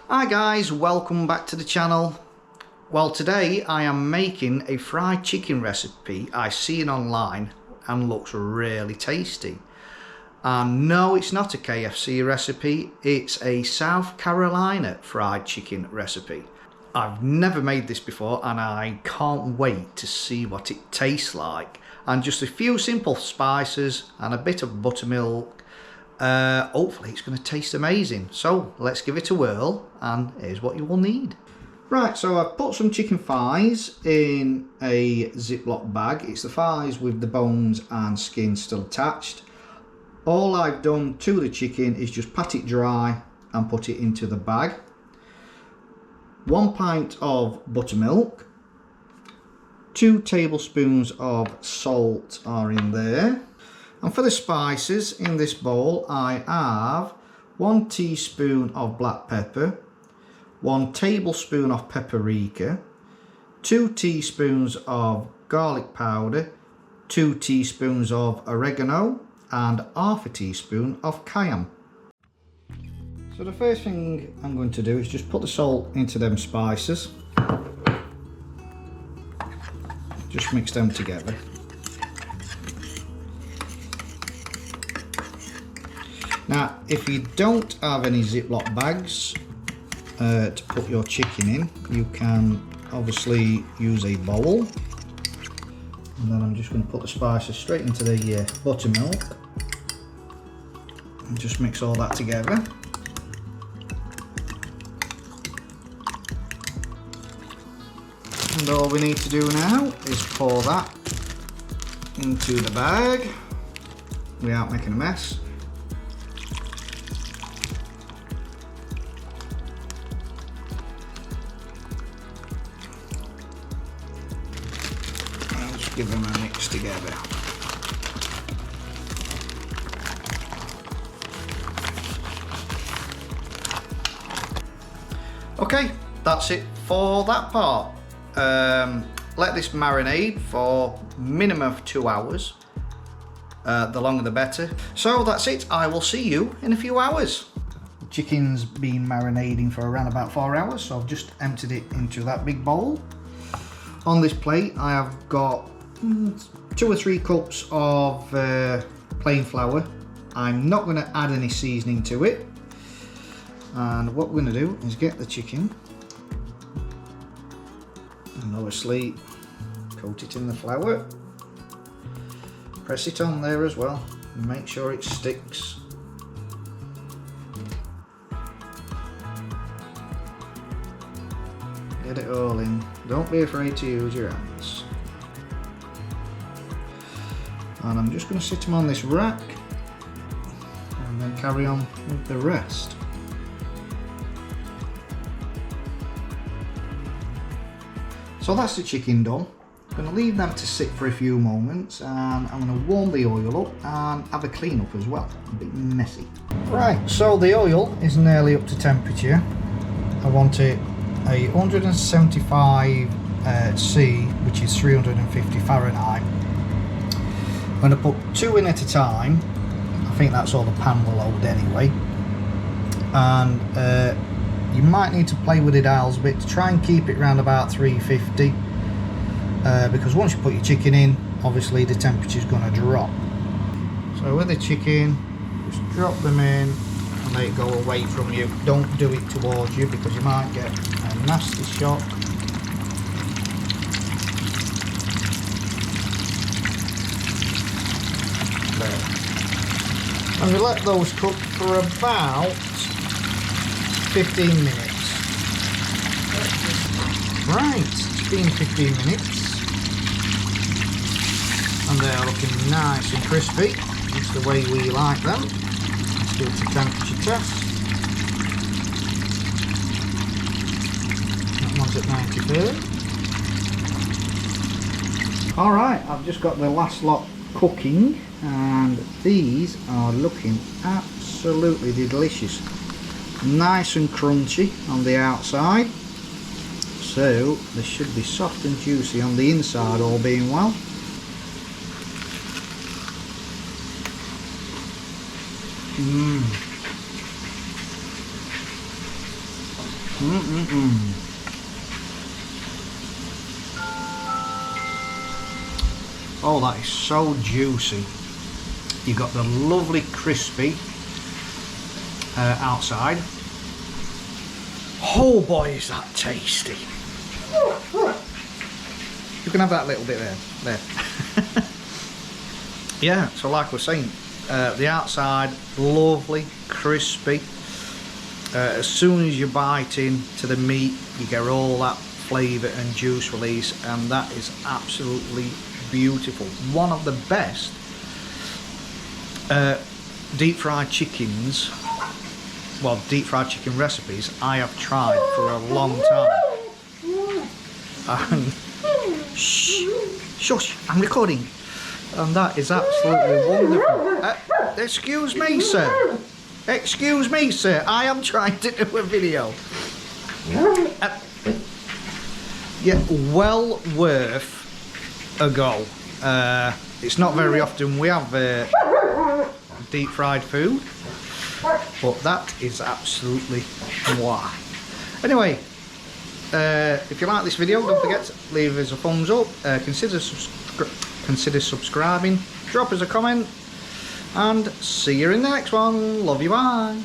Hi guys, welcome back to the channel. Well, today I am making a fried chicken recipe I seen online and looks really tasty. And no, it's not a KFC recipe, it's a South Carolina fried chicken recipe. I've never made this before and I can't wait to see what it tastes like. And just a few simple spices and a bit of buttermilk. Hopefully it's going to taste amazing. So let's give it a whirl and here's what you will need. Right, so I've put some chicken thighs in a Ziploc bag. It's the thighs with the bones and skin still attached. All I've done to the chicken is just pat it dry and put it into the bag. 1 pint of buttermilk. 2 tablespoons of salt are in there. And for the spices in this bowl I have 1 teaspoon of black pepper, 1 tablespoon of paprika, 2 teaspoons of garlic powder, 2 teaspoons of oregano and half a teaspoon of cayenne. So the first thing I'm going to do is just put the salt into them spices. Just mix them together. Now, if you don't have any Ziploc bags to put your chicken in, you can obviously use a bowl. And then I'm just going to put the spices straight into the buttermilk and just mix all that together. And all we need to do now is pour that into the bag without making a mess. Give them a mix together. Okay, that's it for that part. Let this marinade for minimum of 2 hours. The longer the better. So that's it. I will see you in a few hours. The chicken's been marinating for around about 4 hours, so I've just emptied it into that big bowl. On this plate I have got 2 or 3 cups of plain flour. I'm not going to add any seasoning to it, and what we're going to do is get the chicken and obviously coat it in the flour, press it on there as well and make sure it sticks. Get it all in, don't be afraid to use your hands. And I'm just going to sit them on this rack and then carry on with the rest. So that's the chicken done. I'm going to leave them to sit for a few moments and I'm going to warm the oil up and have a clean up as well. A bit messy. Right, so the oil is nearly up to temperature. I want it a 175 C, which is 350 Fahrenheit. I'm going to put 2 in at a time. I think that's all the pan will hold anyway. And you might need to play with the dials a bit to try and keep it around about 350. Because once you put your chicken in, obviously the temperature is going to drop. So with the chicken, just drop them in and let it go away from you. Don't do it towards you because you might get a nasty shock. And we let those cook for about 15 minutes. Right, it's been 15 minutes. And they are looking nice and crispy. It's the way we like them. Let's do a temperature test. That one's at 93. Alright, I've just got the last lot cooking. And these are looking absolutely delicious, nice and crunchy on the outside, so they should be soft and juicy on the inside, all being well. Oh, that is so juicy. You've got the lovely crispy outside. Oh boy, is that tasty. You can have that little bit there. Yeah, so like I was saying, the outside, lovely, crispy. As soon as you bite into the meat, you get all that flavour and juice release, and that is absolutely beautiful. One of the best deep fried chickens, well, deep fried chicken recipes I have tried for a long time. And shush, I'm recording. And that is absolutely wonderful. Excuse me, sir. Excuse me, sir. I am trying to do a video. Yeah, well worth a go. It's not very often we have deep fried food, but that is absolutely wow. Anyway, if you like this video, don't forget to leave us a thumbs up, consider subscribing, drop us a comment, and see you in the next one. Love you, bye.